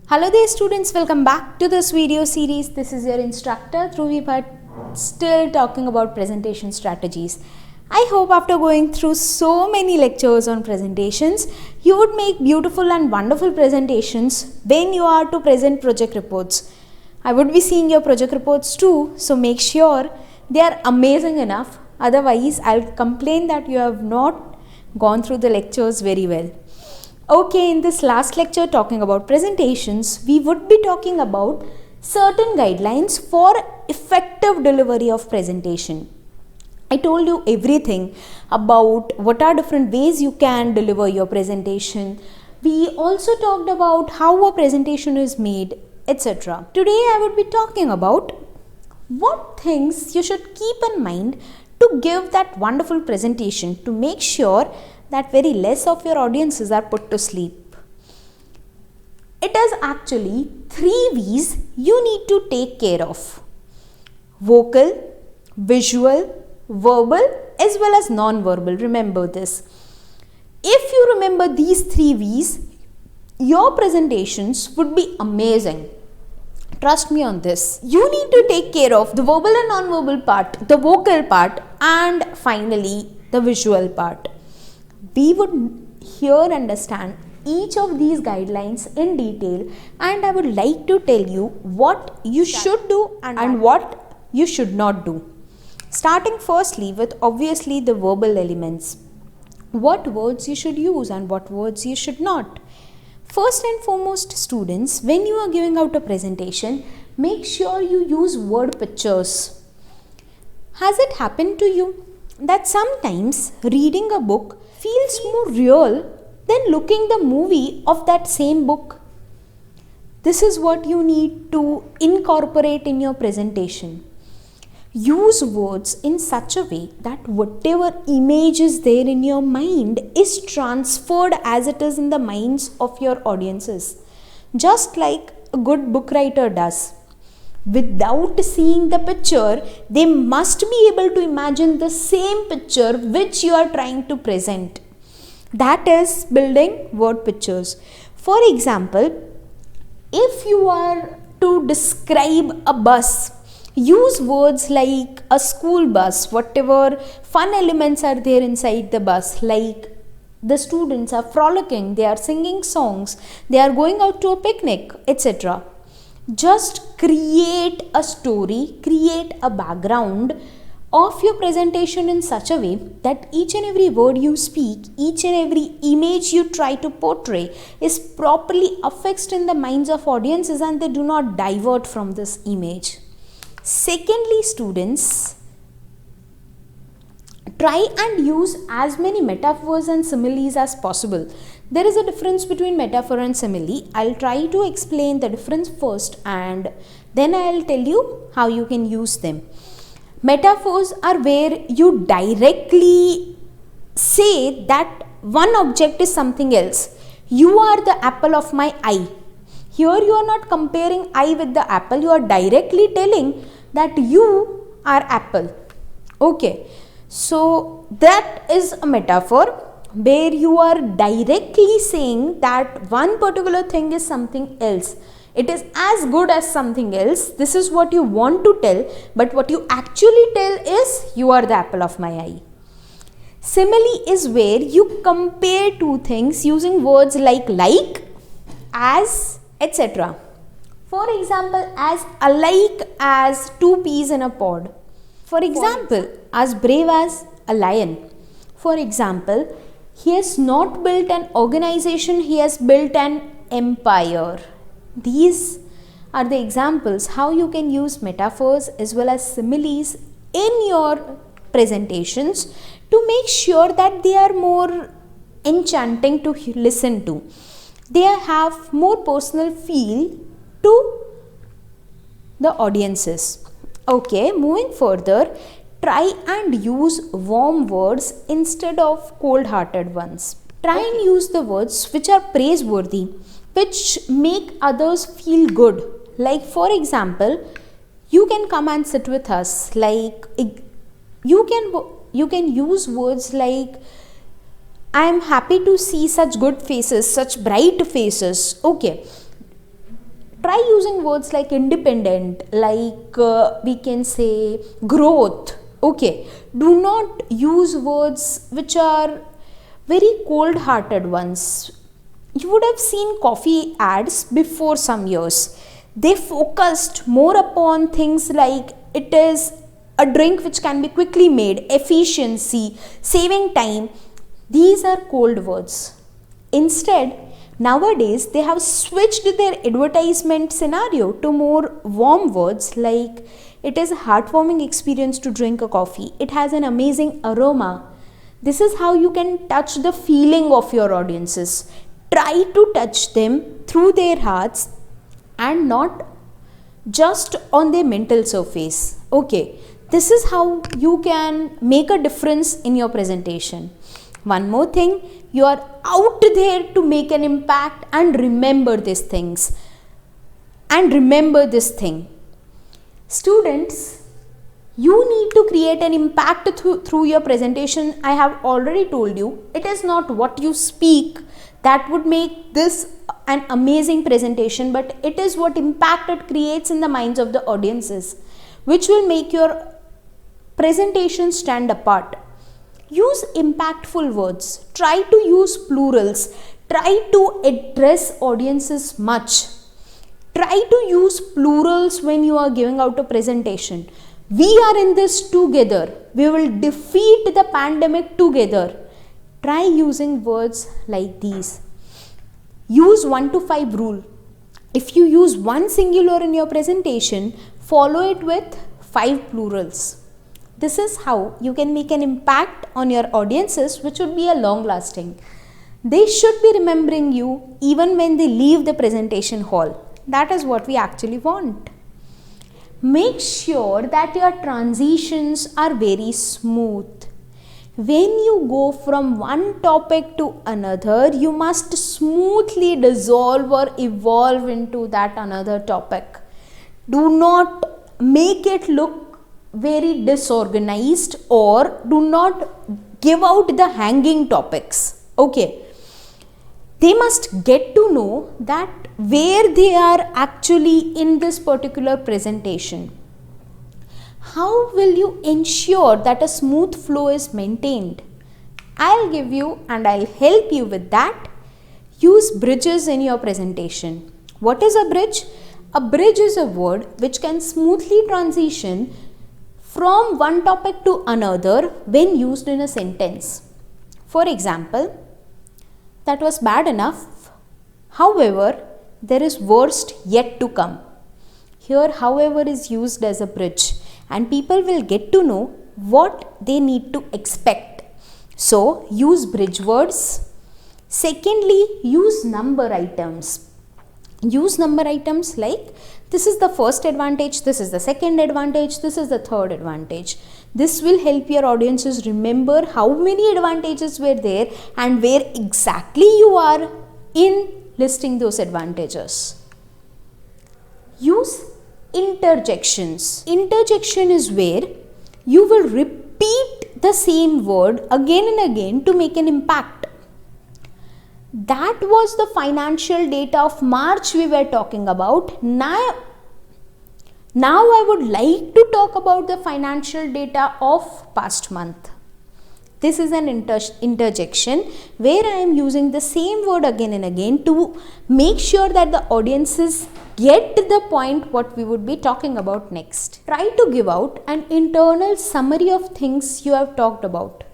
Hello there students, welcome back to this video series. This is your instructor Dhruvi Bhatt, still talking about presentation strategies. I hope after going through so many lectures on presentations, you would make beautiful and wonderful presentations when you are to present project reports. I would be seeing your project reports too, so make sure they are amazing enough. Otherwise, I'll complain that you have not gone through the lectures very well. Okay, in this last lecture talking about presentations, we would be talking about certain guidelines for effective delivery of presentation. I told you everything about what are different ways you can deliver your presentation. We also talked about how a presentation is made, etc. Today I would be talking about what things you should keep in mind to give that wonderful presentation, to make sure that very less of your audiences are put to sleep. It is actually 3 V's you need to take care of: vocal, visual, verbal as well as non-verbal. Remember this. If you remember these 3 V's, your presentations would be amazing. Trust me on this. You need to take care of the verbal and non-verbal part, the vocal part, and finally the visual part. We would here understand each of these guidelines in detail, and I would like to tell you what you should do and what you should not do. Starting firstly with obviously the verbal elements. What words you should use and what words you should not. First and foremost, students, when you are giving out a presentation, make sure you use word pictures. Has it happened to you that sometimes reading a book feels more real than looking the movie of that same book? This is what you need to incorporate in your presentation. Use words in such a way that whatever image is there in your mind is transferred as it is in the minds of your audiences, just like a good book writer does. Without seeing the picture, they must be able to imagine the same picture which you are trying to present. That is building word pictures. For example, if you are to describe a bus, use words like a school bus, whatever fun elements are there inside the bus, like the students are frolicking, they are singing songs, they are going out to a picnic, etc. Just create a story, create a background of your presentation in such a way that each and every word you speak, each and every image you try to portray is properly affixed in the minds of audiences and they do not divert from this image. Secondly, students, try and use as many metaphors and similes as possible. There is a difference between metaphor and simile. I'll try to explain the difference first and then I'll tell you how you can use them. Metaphors are where you directly say that one object is something else. You are the apple of my eye. Here you are not comparing eye with the apple. You are directly telling that you are apple. Okay. So that is a metaphor where you are directly saying that one particular thing is something else. It is as good as something else. This is what you want to tell, but what you actually tell is you are the apple of my eye. Simile is where you compare two things using words like, as, etc. For example, as alike as 2 peas in a pod. For example, as brave as a lion. For example, he has not built an organization, he has built an empire. These are the examples how you can use metaphors as well as similes in your presentations to make sure that they are more enchanting to listen to. They have more personal feel to the audiences. Okay, moving further, try and use warm words instead of cold-hearted ones. Try and use the words which are praiseworthy, which make others feel good Like for example, you can come and sit with us. Like you can use words like, I am happy to see such good faces, such bright faces. Okay. Try using words like independent, like we can say growth. Okay. Do not use words which are very cold hearted ones. You would have seen coffee ads before some years. They focused more upon things like it is a drink which can be quickly made, efficiency, saving time. These are cold words. Instead, nowadays they have switched their advertisement scenario to more warm words like it is a heartwarming experience to drink a coffee. It has an amazing aroma. This is how you can touch the feeling of your audiences. Try to touch them through their hearts and not just on their mental surface. Okay, this is how you can make a difference in your presentation. One more thing, you are out there to make an impact, and remember these things. And remember this thing. Students, you need to create an impact through your presentation. I have already told you, it is not what you speak that would make this an amazing presentation, but it is what impact it creates in the minds of the audiences, which will make your presentation stand apart. Use impactful words. Try to use plurals. Try to address audiences much. Try to use plurals when you are giving out a presentation. We are in this together. We will defeat the pandemic together. Try using words like these. Use 1 to 5 rule. If you use one singular in your presentation, follow it with 5 plurals. This is how you can make an impact on your audiences, which would be a long lasting. They should be remembering you even when they leave the presentation hall. That is what we actually want. Make sure that your transitions are very smooth. When you go from one topic to another, you must smoothly dissolve or evolve into that another topic. Do not make it look very disorganized, or do not give out the hanging topics. Okay. They must get to know that where they are actually in this particular presentation. How will you ensure that a smooth flow is maintained? I'll give you and I'll help you with that. Use bridges in your presentation. What is a bridge? A bridge is a word which can smoothly transition from one topic to another when used in a sentence. For example, that was bad enough. However, there is worst yet to come. Here, however, is used as a bridge, and people will get to know what they need to expect. So, use bridge words. Secondly, use number items. Use number items like this is the first advantage, this is the second advantage, this is the third advantage. This will help your audiences remember how many advantages were there and where exactly you are in listing those advantages. Use interjections. Interjection is where you will repeat the same word again and again to make an impact. That was the financial data of March we were talking about. Now I would like to talk about the financial data of past month. This is an interjection where I am using the same word again and again to make sure that the audiences get the point what we would be talking about next. Try to give out an internal summary of things you have talked about.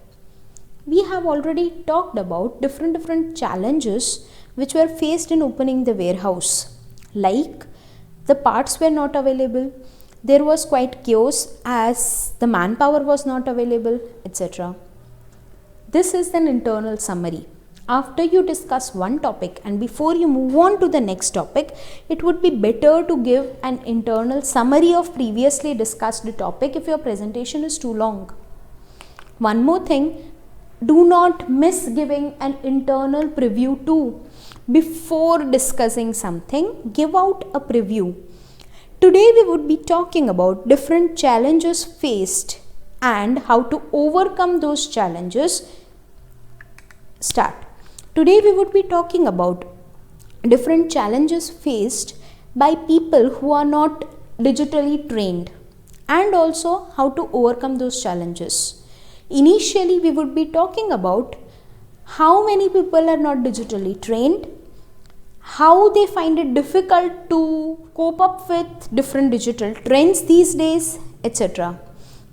We have already talked about different challenges which were faced in opening the warehouse. Like the parts were not available, there was quite chaos as the manpower was not available, etc. This is an internal summary. After you discuss one topic and before you move on to the next topic, it would be better to give an internal summary of previously discussed topic if your presentation is too long. One more thing, do not miss giving an internal preview too. Before discussing something, give out a preview. Today we would be talking about different challenges faced and how to overcome those challenges. Start. Today we would be talking about different challenges faced by people who are not digitally trained and also how to overcome those challenges. Initially we would be talking about how many people are not digitally trained, how they find it difficult to cope up with different digital trends these days, etc.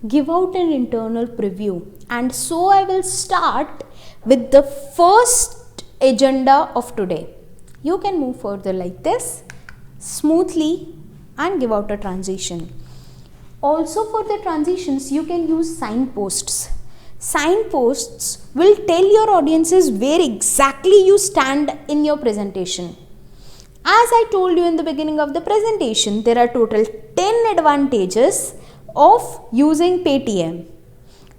Give out an internal preview, and so I will start with the first agenda of today. You can move further like this smoothly and give out a transition. Also for the transitions you can use signposts. Signposts will tell your audiences where exactly you stand in your presentation. As I told you in the beginning of the presentation, there are total 10 advantages of using Paytm.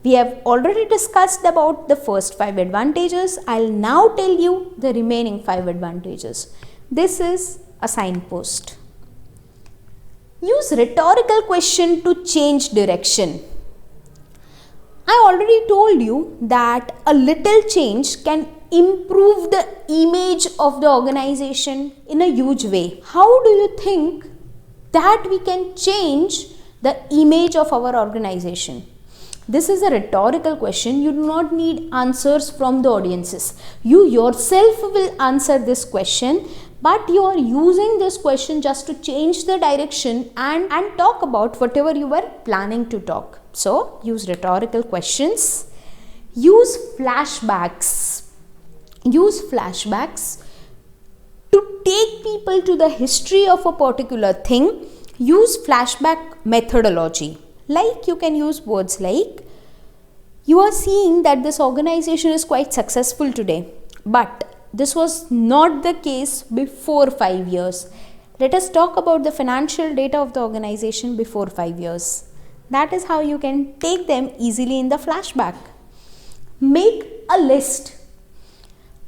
We have already discussed about the first 5 advantages. I'll now tell you the remaining 5 advantages. This is a signpost. Use rhetorical question to change direction. I already told you that a little change can improve the image of the organization in a huge way. How do you think that we can change the image of our organization? This is a rhetorical question. You do not need answers from the audiences. You yourself will answer this question, but you are using this question just to change the direction and talk about whatever you were planning to talk. So use rhetorical questions. Use flashbacks. Use flashbacks to take people to the history of a particular thing. Use flashback methodology. Like you can use words like, you are seeing that this organization is quite successful today, but this was not the case before 5 years. Let us talk about the financial data of the organization before 5 years. That is how you can take them easily in the flashback. Make a list.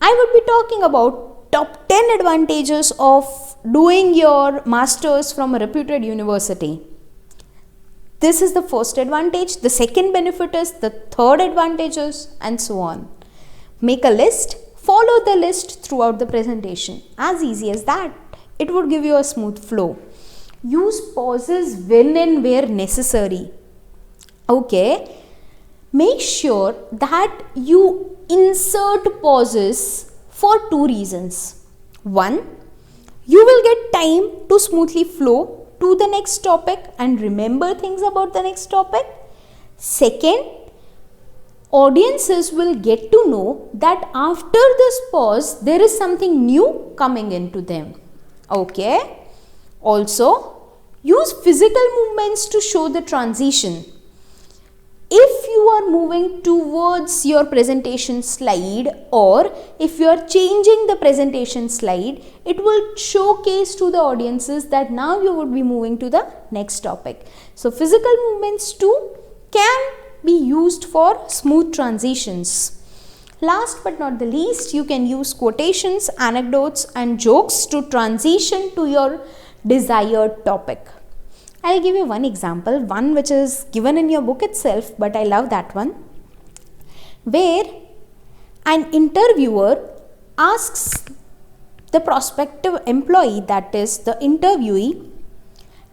I would be talking about top 10 advantages of doing your masters from a reputed university. This is the first advantage, the second benefit is, the third advantages, and so on. Make a list, follow the list throughout the presentation. As easy as that. It would give you a smooth flow. Use pauses when and where necessary. Okay. Make sure that you insert pauses for 2 reasons. 1, you will get time to smoothly flow to the next topic and remember things about the next topic. Second, audiences will get to know that after this pause, there is something new coming into them. Okay. Also, use physical movements to show the transition. If you are moving towards your presentation slide or if you are changing the presentation slide, it will showcase to the audiences that now you would be moving to the next topic. So physical movements too can be used for smooth transitions. Last but not the least, you can use quotations, anecdotes and jokes to transition to your desired topic. I'll give you one example, one which is given in your book itself, but I love that one, where an interviewer asks the prospective employee, that is the interviewee,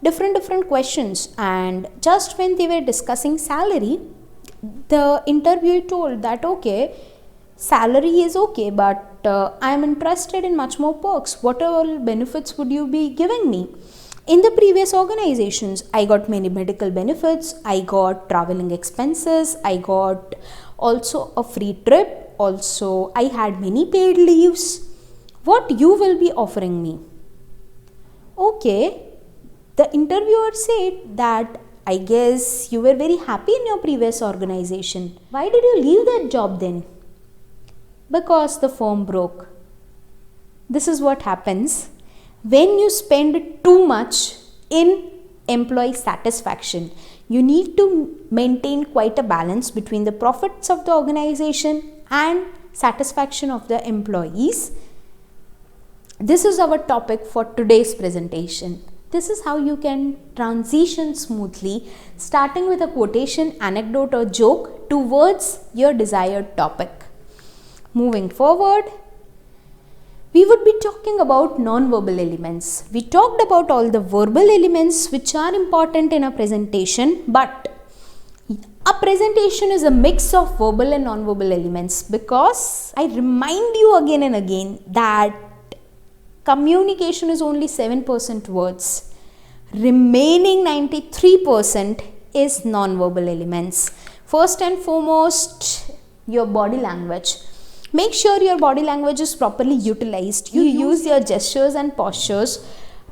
different questions, and just when they were discussing salary, the interviewee told that okay, salary is okay, but I am interested in much more perks. What all benefits would you be giving me? In the previous organizations, I got many medical benefits, I got traveling expenses, I got also a free trip, also I had many paid leaves. What you will be offering me? Okay, the interviewer said that I guess you were very happy in your previous organization. Why did you leave that job then? Because the firm broke. This is what happens when you spend too much in employee satisfaction. You need to maintain quite a balance between the profits of the organization and satisfaction of the employees. This is our topic for today's presentation. This is how you can transition smoothly, starting with a quotation, anecdote or joke towards your desired topic. Moving forward, we would be talking about non-verbal elements. We talked about all the verbal elements which are important in a presentation, but a presentation is a mix of verbal and non-verbal elements, because I remind you again and again that communication is only 7% words. Remaining 93% is non-verbal elements. First and foremost, your body language. Make sure your body language is properly utilized. You use your gestures and postures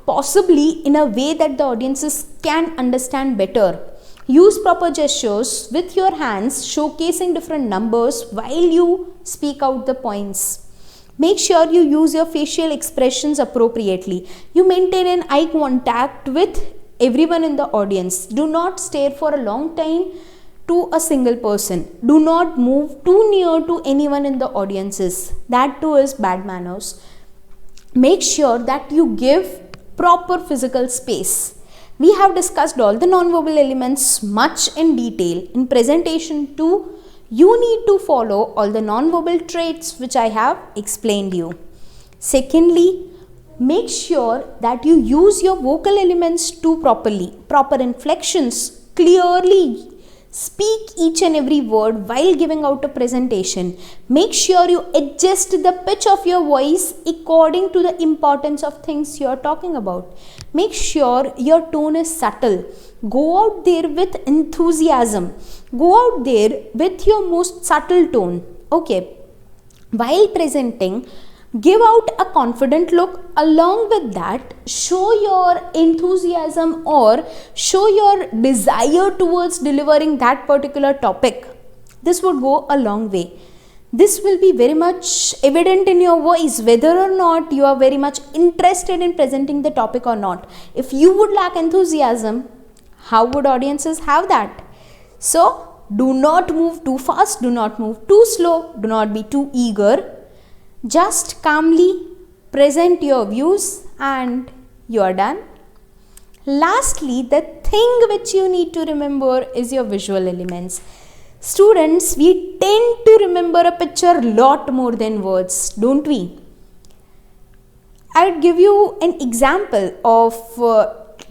possibly in a way that the audiences can understand better. Use proper gestures with your hands, showcasing different numbers while you speak out the points. Make sure you use your facial expressions appropriately. You maintain an eye contact with everyone in the audience. Do not stare for a long time to a single person. Do not move too near to anyone in the audiences. That too is bad manners. Make sure that you give proper physical space. We have discussed all the non-verbal elements much in detail. In presentation 2, you need to follow all the non-verbal traits which I have explained you. Secondly, make sure that you use your vocal elements too properly. Proper inflections, clearly speak each and every word while giving out a presentation. Make sure you adjust the pitch of your voice according to the importance of things you are talking about. Make sure your tone is subtle. Go out there with enthusiasm. Go out there with your most subtle tone. Okay. While presenting, give out a confident look. Along with that, show your enthusiasm or show your desire towards delivering that particular topic. This would go a long way. This will be very much evident in your voice whether or not you are very much interested in presenting the topic or not. If you would lack enthusiasm, how would audiences have that? So, do not move too fast, do not move too slow, do not be too eager. Just calmly present your views and you are done. Lastly, the thing which you need to remember is your visual elements. Students, we tend to remember a picture lot more than words, don't we? I would give you an example of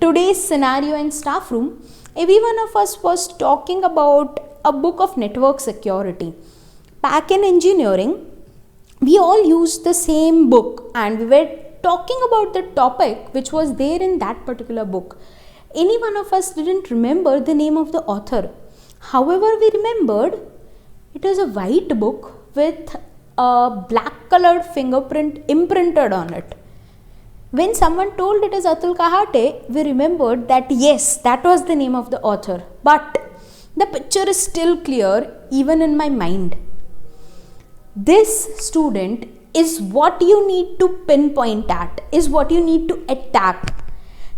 today's scenario in staff room. Every one of us was talking about a book of network security. Back in engineering, we all used the same book and we were talking about the topic which was there in that particular book. Any one of us didn't remember the name of the author. However, we remembered it is a white book with a black colored fingerprint imprinted on it. When someone told it is Atul Kahate, we remembered that yes, that was the name of the author. But the picture is still clear even in my mind. This, student, is what you need to pinpoint at, is what you need to attack.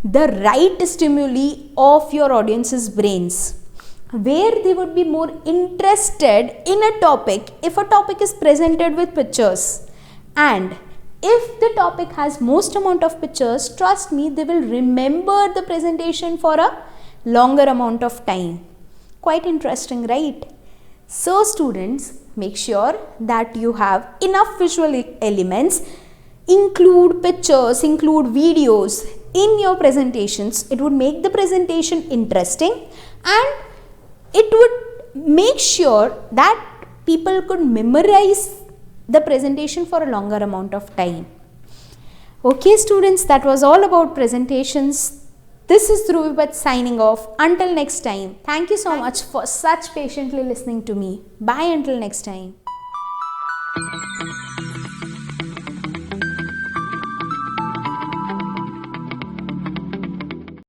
The right stimuli of your audience's brains, where they would be more interested in a topic if a topic is presented with pictures. And if the topic has most amount of pictures, trust me, they will remember the presentation for a longer amount of time. Quite interesting, right? So students, make sure that you have enough visual elements, include pictures, include videos in your presentations. It would make the presentation interesting and it would make sure that people could memorize the presentation for a longer amount of time. Okay students, that was all about presentations. This is Dhruvi Bhatt signing off. Until next time, thank you so much for such patiently listening to me. Bye until next time.